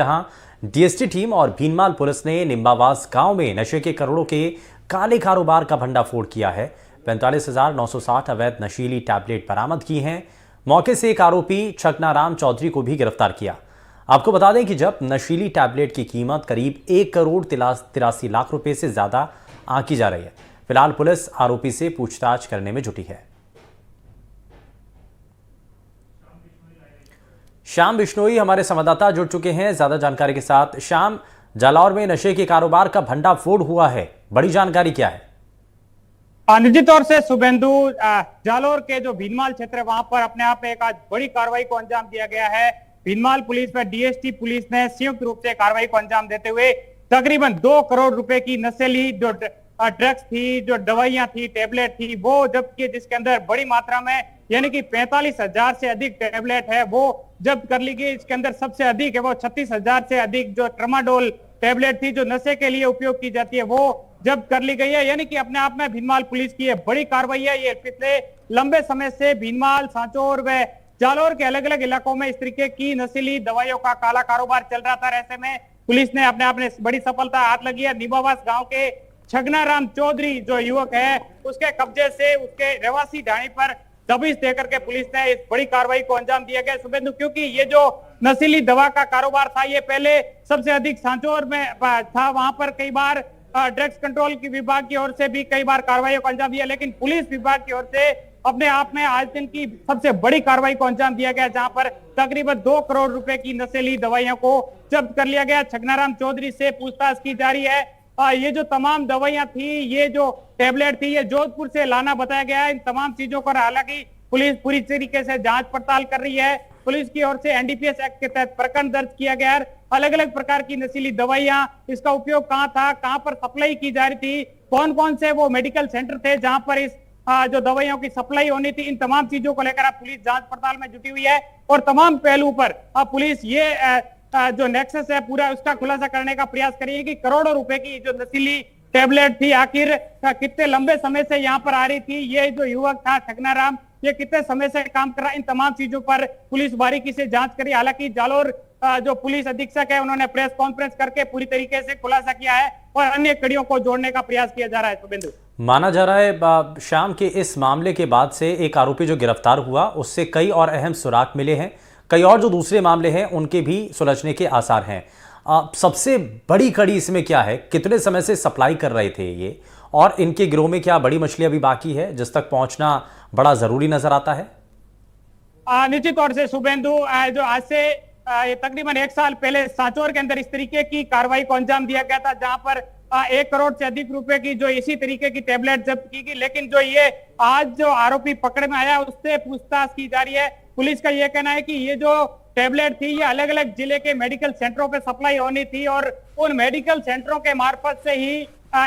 जहां DST team और Bhinmal police ने निम्बावास गांव में नशे के करोड़ों के काले कारोबार का भंडाफोड़ किया है। 45,960 अवैध नशीली टैबलेट बरामद की हैं। मौके से एक आरोपी छगनाराम चौधरी को भी गिरफ्तार किया। आपको बता दें कि जब नशीली टैबलेट की कीमत करीब 1,83,00,000 रुपए से ज्यादा आंकी जा रही है। फिलहाल पुलिस आरोपी से पूछताछ करने में जुटी है। श्याम बिश्नोई हमारे संवाददाता जुड़ चुके हैं ज्यादा जानकारी के साथ। श्याम, जालौर में नशे के कारोबार का भंडाफोड़ हुआ है, बड़ी जानकारी क्या है? निश्चित तौर से शुभेंदु, जालौर के जो भीनमाल क्षेत्र है वहां पर अपने आप में एक आज बड़ी कार्रवाई को अंजाम दिया गया है। भीनमाल पुलिस व डीएसटी पुलिस ने संयुक्त रूप से कार्रवाई को अंजाम देते हुए तकरीबन 2 करोड़ रुपए की नशीली जो ड्रग्स थी, जो दवाइयां थी, टेबलेट थी, वो जब्त की, जिसके अंदर बड़ी मात्रा में यानी कि 45,000 से अधिक टेबलेट है वो जब्त कर ली गई। इसके अंदर सबसे अधिक है वो 36,000 से अधिक जो ट्रामाडोल टेबलेट थी जो नशे के लिए उपयोग की जाती है वो जब्त कर ली गई है। यानी कि अपने आप में भीनमाल पुलिस की ये बड़ी कार्रवाई है। ये पिछले लंबे समय से भीनमाल, सांचौर व जालौर के अलग अलग इलाकों में इस तरीके की नशीली दवाइयों का काला कारोबार चल रहा था। ऐसे में पुलिस ने अपने आप में बड़ी सफलता हाथ लगी है। निम्बावास गांव के छगनाराम चौधरी जो युवक है उसके कब्जे से उसके रहवासी ढाणी पर दबिश देकर के पुलिस ने इस बड़ी कार्रवाई को अंजाम दिया गया शुभेंदु, क्योंकि ये जो नशीली दवा का कारोबार था ये पहले सबसे अधिक सांचौर में था। वहां पर कई बार ड्रग्स कंट्रोल की विभाग की ओर से भी कई बार कार्रवाइयों को अंजाम दिया, लेकिन पुलिस विभाग की ओर से अपने आप में आज दिन की सबसे बड़ी कार्रवाई को अंजाम दिया गया, जहां पर तकरीबन 2 करोड़ रुपए की नशीली दवाइयों को जब्त कर लिया गया। छगनाराम चौधरी से पूछताछ की जा रही है। ये जो तमाम दवाइयां थी, ये जो टेबलेट थी, ये जोधपुर से लाना बताया गया है। इन तमाम चीजों पर हालांकि पुलिस पूरी तरीके से जांच पड़ताल कर रही है। पुलिस की ओर से एनडीपीएस एक्ट के तहत प्रकरण दर्ज किया गया है। अलग अलग प्रकार की नशीली दवाइयां, इसका उपयोग कहां था, कहां पर सप्लाई की जा रही थी, कौन कौन से वो मेडिकल सेंटर थे जहां पर इस जो दवाइयों की सप्लाई होनी थी, इन तमाम चीजों को लेकर पुलिस जांच पड़ताल में जुटी हुई है। और तमाम पहलू पर पुलिस ये जो नेक्सस है पूरा उसका खुलासा करने का प्रयास करिए कि करोड़ों रुपए की जो नशीली टेबलेट थी आखिर कितने लंबे समय से यहाँ पर आ रही थी, ये जो युवक था छगनाराम ये कितने समय से काम कर रहा है, इन तमाम चीजों पर पुलिस बारीकी से जांच करी। हालांकि जालौर जो पुलिस अधीक्षक है उन्होंने प्रेस कॉन्फ्रेंस करके पूरी तरीके से खुलासा किया है और अन्य कड़ियों को जोड़ने का प्रयास किया जा रहा है। शुभेंदु, माना जा रहा है शाम के इस मामले के बाद से एक आरोपी जो गिरफ्तार हुआ उससे कई और अहम सुराग मिले हैं, कई और जो दूसरे मामले हैं उनके भी सुलझने के आसार हैं। सबसे बड़ी कड़ी इसमें क्या है, कितने समय से सप्लाई कर रहे थे ये, और इनके गिरोह में क्या बड़ी मछली अभी बाकी है जिस तक पहुंचना बड़ा जरूरी नजर आता है? निश्चित तौर से शुभेंदु, जो आज से तकरीबन 1 साल पहले सांचौर के अंदर इस तरीके की कार्रवाई को अंजाम दिया गया था, जहां पर 1 करोड़ से अधिक रुपए की जो इसी तरीके की टेबलेट जब्त की गई। लेकिन जो ये आज जो आरोपी पकड़ में आया उससे पूछताछ की जा रही है। पुलिस का यह कहना है कि ये जो टेबलेट थी ये अलग अलग जिले के मेडिकल सेंटरों पे सप्लाई होनी थी और उन मेडिकल सेंटरों के मार्फत से ही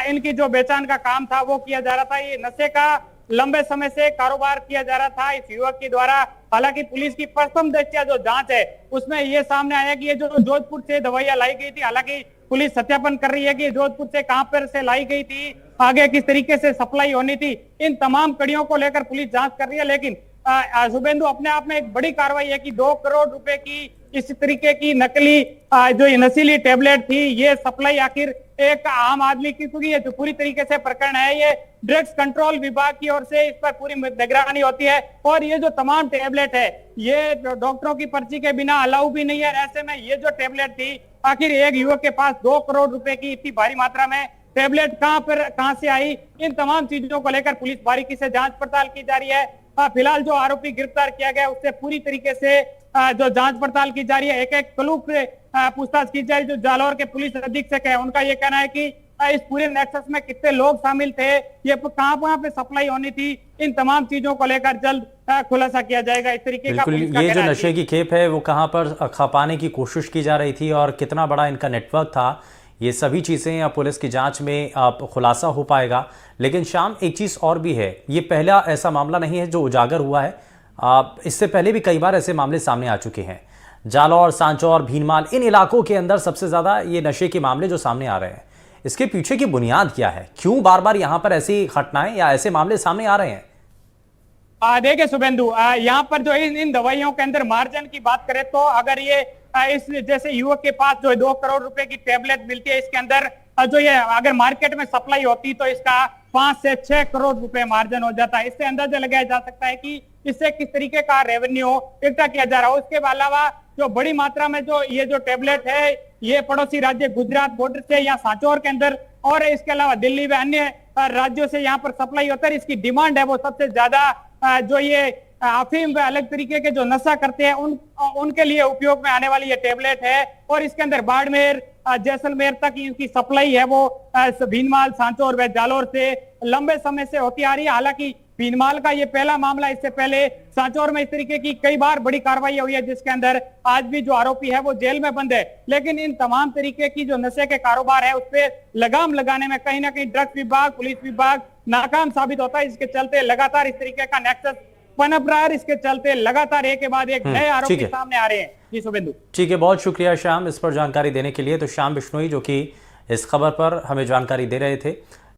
इनकी जो बेचान का काम था वो किया जा रहा था। ये नशे का लंबे समय से कारोबार किया जा रहा था इस युवक के द्वारा। हालांकि पुलिस की प्रथम दृष्टया जो जांच है उसमें ये सामने आया कि ये जो जोधपुर से दवाइयां लाई गई थी, हालांकि पुलिस सत्यापन कर रही है कि जोधपुर से कहां पर से लाई गई थी, आगे किस तरीके से सप्लाई होनी थी, इन तमाम कड़ियों को लेकर पुलिस जांच कर रही है। लेकिन शुभेंदु, अपने आप में एक बड़ी कार्रवाई है कि 2 करोड़ रुपए की इस तरीके की नकली जो नशीली टेबलेट थी ये सप्लाई आखिर एक आम आदमी की, क्योंकि ये जो पूरी तरीके से प्रकरण है ये ड्रग्स कंट्रोल विभाग की ओर से इस पर पूरी निगरानी होती है और ये जो तमाम टेबलेट है ये डॉक्टरों की पर्ची के बिना अलाउ भी नहीं है। ऐसे में ये जो टेबलेट थी आखिर एक युवक के पास 2 करोड़ रुपए की इतनी भारी मात्रा में टेबलेट कहां से आई, इन तमाम चीजों को लेकर पुलिस बारीकी से जांच पड़ताल की जा रही है। फिलहाल जो आरोपी गिरफ्तार किया गया उससे पूरी तरीके से जो जांच पड़ताल की जा रही है, एक एक क्लू से पूछताछ की जा रही है। जो जालौर के पुलिस अधीक्षक है उनका ये कहना है कि इस पूरे नेक्सस में कितने लोग शामिल थे, ये कहां पे सप्लाई होनी थी, इन तमाम चीजों को लेकर जल्द खुलासा किया जाएगा। इस तरीके का ये जो नशे की खेप है वो कहां पर खपाने की कोशिश की जा रही थी और कितना बड़ा इनका नेटवर्क था, ये सभी चीज़ें पुलिस की जांच में खुलासा हो पाएगा। लेकिन शाम, एक चीज़ और भी है, ये पहला ऐसा मामला नहीं है जो उजागर हुआ है। इससे पहले भी कई बार ऐसे मामले सामने आ चुके हैं। जालौर, सांचौर, भीनमाल, इन इलाकों के अंदर सबसे ज़्यादा ये नशे के मामले जो सामने आ रहे हैं, इसके पीछे की बुनियाद क्या है? क्यों बार बार यहाँ पर ऐसी घटनाएं या ऐसे मामले सामने आ रहे हैं? देखिए शुभेंदु, यहाँ पर जो इन दवाइयों के अंदर मार्जिन की बात करें तो अगर ये इस जैसे युवक के पास जो 2 करोड़ रुपए की टेबलेट मिलती है, इसके अंदर जो ये अगर मार्केट में सप्लाई होती तो इसका 5 से 6 करोड़ रुपए मार्जिन हो जाता है। इससे अंदाजा लगाया जा सकता है कि इससे किस तरीके का रेवेन्यू इकट्ठा किया जा रहा है। उसके अलावा जो बड़ी मात्रा में जो ये जो टेबलेट है, ये पड़ोसी राज्य गुजरात बॉर्डर से या सांचौर के अंदर और इसके अलावा दिल्ली व अन्य राज्यों से यहाँ पर सप्लाई होता है। इसकी डिमांड है वो सबसे ज्यादा जो ये अफीम व अलग तरीके के जो नशा करते हैं उनके लिए उपयोग में आने वाली ये टेबलेट है। और इसके अंदर बाड़मेर जैसलमेर तक इनकी सप्लाई है वो भीनमाल, सांचौर व जालोर से लंबे समय से होती आ रही है। हालांकि भीनमाल का ये पहला मामला, इससे पहले सांचौर में इस तरीके की कई बार बड़ी कार्रवाई हुई है जिसके अंदर आज भी जो आरोपी है वो जेल में बंद है। लेकिन इन तमाम तरीके की जो नशे के कारोबार है उस पर लगाम लगाने में कहीं ना कहीं ड्रग्स विभाग, पुलिस विभाग नाकाम साबित होता है। इसके चलते लगातार इस तरीके का नेक्सस पनप रहा है। इसके चलते लगातार एक के बाद एक नए आरोपी सामने आ रहे हैं। जी शुभेंदु। ठीक है, बहुत शुक्रिया श्याम इस पर जानकारी देने के लिए। तो श्याम बिश्नोई जो कि इस खबर पर हमें जानकारी दे रहे थे।